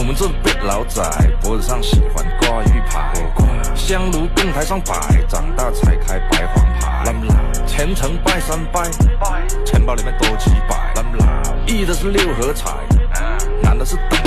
们这辈老仔脖子上喜欢挂玉牌，香炉供台上摆，长大才开白黄牌。虔诚拜三拜，钱包里面多几百。一的是六合彩，男的是等。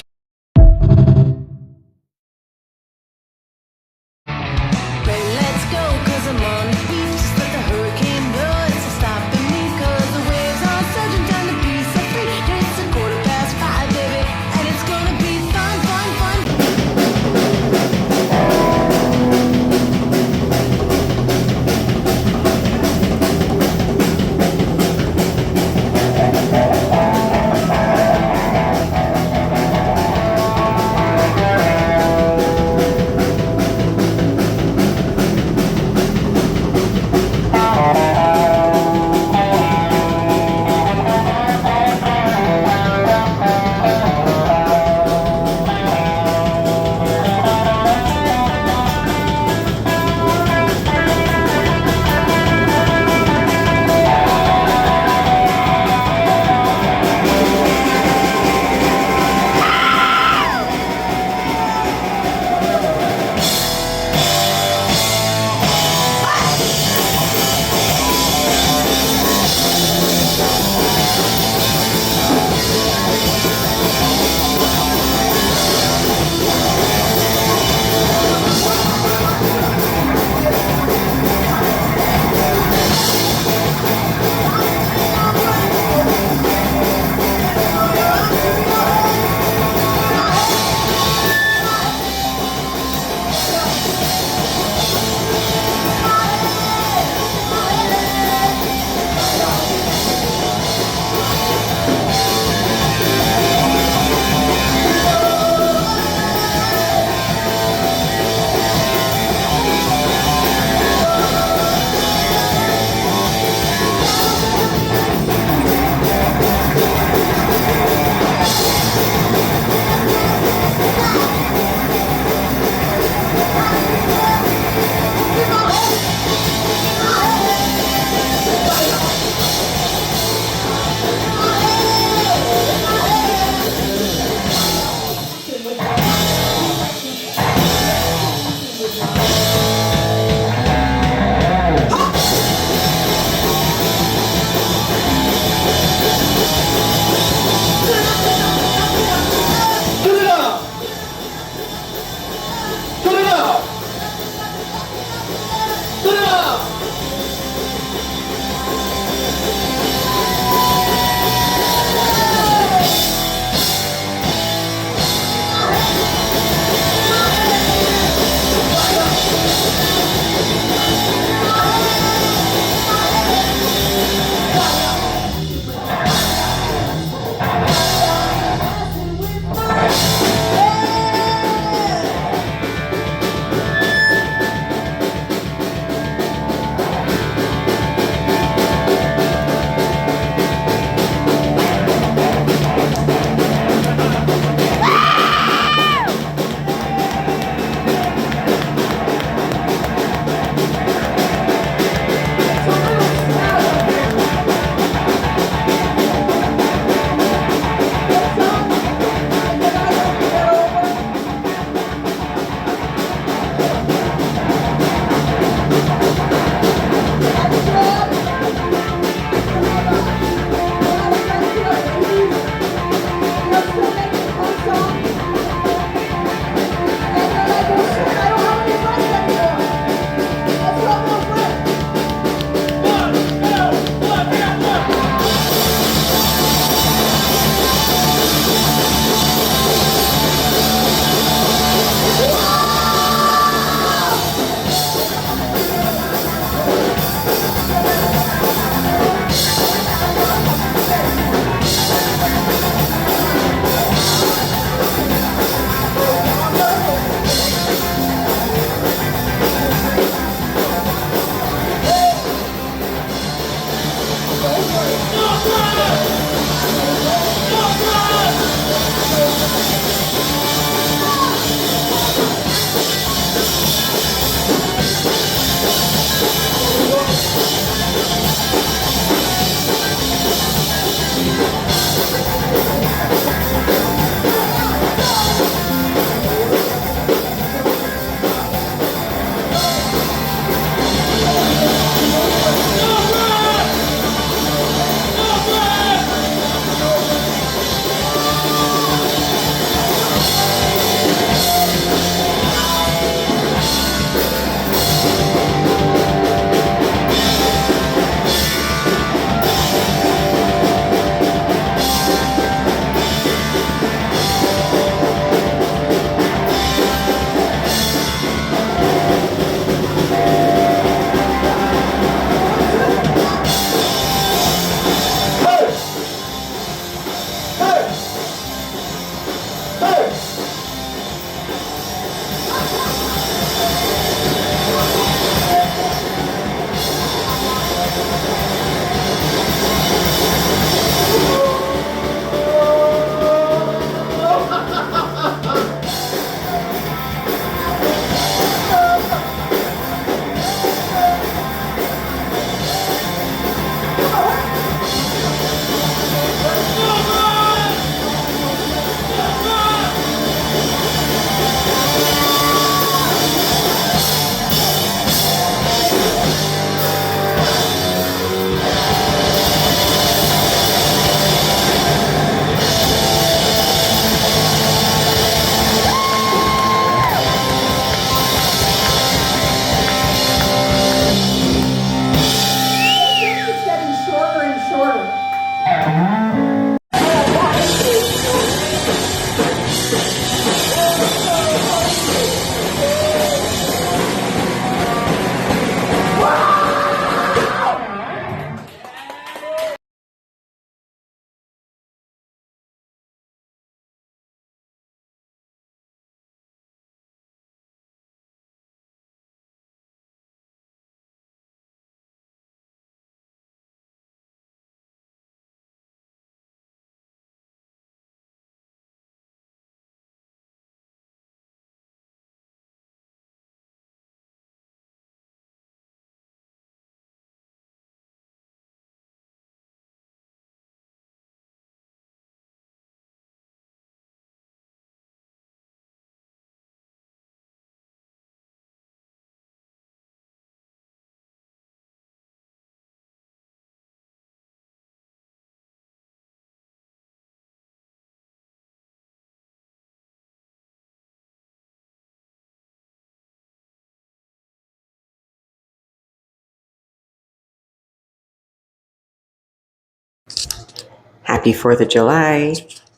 Happy 4th of July,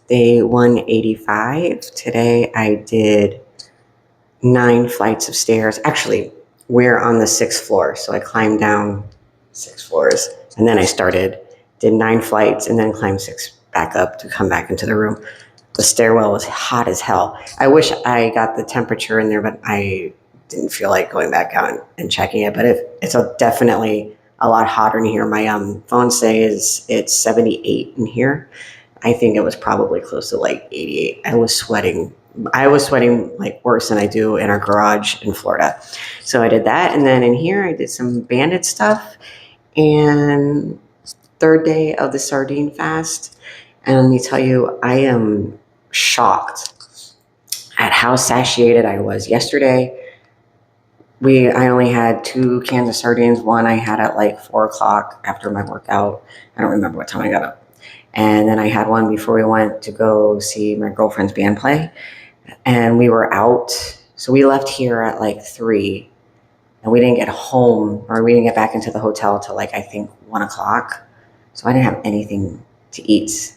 day 185. Today I did 9 flights of stairs. Actually, we're on the 6th floor, so I climbed down 6 floors, and then I did 9 flights, and then climbed 6 back up to come back into the room. The stairwell was hot as hell. I wish I got the temperature in there, but I didn't feel like going back out and checking it. But it's definitely a lot hotter in here. My phone says it's 78 in here. I think it was probably close to like 88. I was sweating like worse than I do in our garage in Florida. So I did that. And then in here, I did some bandit stuff. And 3rd day of the sardine fast. And let me tell you, I am shocked at how satiated I was. Yesterday, I only had 2 cans of sardines. One I had at like 4 o'clock after my workout. I don't remember what time I got up. And then I had one before we went to go see my girlfriend's band play. And we were out. So we left here at like 3. And we didn't get home, or we didn't get back into the hotel till like, I think 1 o'clock. So I didn't have anything to eat.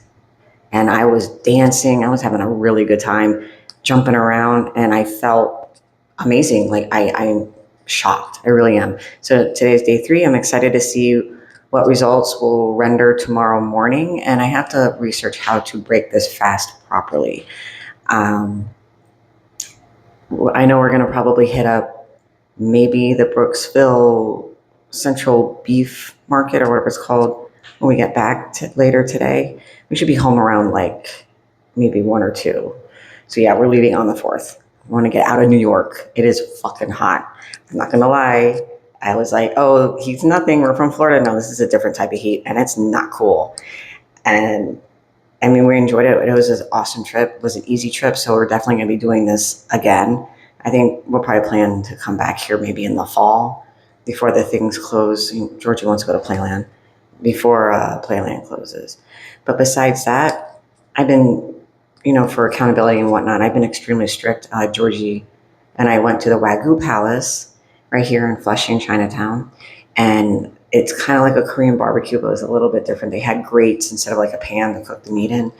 And I was dancing. I was having a really good time jumping around, and I felt amazing. Like I'm shocked. I really am. So today's day 3. I'm excited to see what results will render tomorrow morning. And I have to research how to break this fast properly. I know we're going to probably hit up maybe the Brooksville Central Beef Market, or whatever it's called, when we get back later today. We should be home around like maybe 1 or 2. So yeah, we're leaving on the 4th. I want to get out of New York. It is fucking hot. I'm not going to lie. I was like, oh, heat's nothing. We're from Florida. No, this is a different type of heat, and it's not cool. And I mean, we enjoyed it. It was an awesome trip. It was an easy trip. So we're definitely going to be doing this again. I think we'll probably plan to come back here maybe in the fall before the things close. Georgie wants to go to Playland before Playland closes. But besides that, I've been, for accountability and whatnot, I've been extremely strict. Georgie and I went to the Wagyu Palace right here in Flushing, Chinatown. And it's kind of like a Korean barbecue, but it was a little bit different. They had grates instead of like a pan to cook the meat in.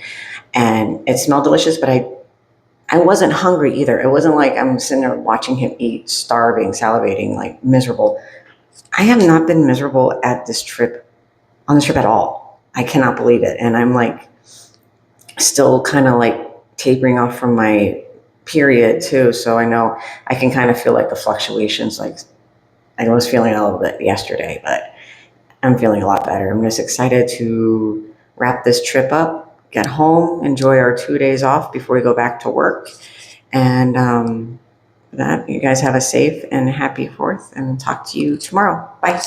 And it smelled delicious, but I wasn't hungry either. It wasn't like I'm sitting there watching him eat, starving, salivating, like miserable. I have not been miserable on this trip at all. I cannot believe it. And I'm like still kind of like tapering off from my period too. So I know I can kind of feel like the fluctuations. Like I was feeling a little bit yesterday, but I'm feeling a lot better. I'm just excited to wrap this trip up, get home, enjoy our 2 days off before we go back to work. And that, you guys have a safe and happy 4th, and talk to you tomorrow. Bye.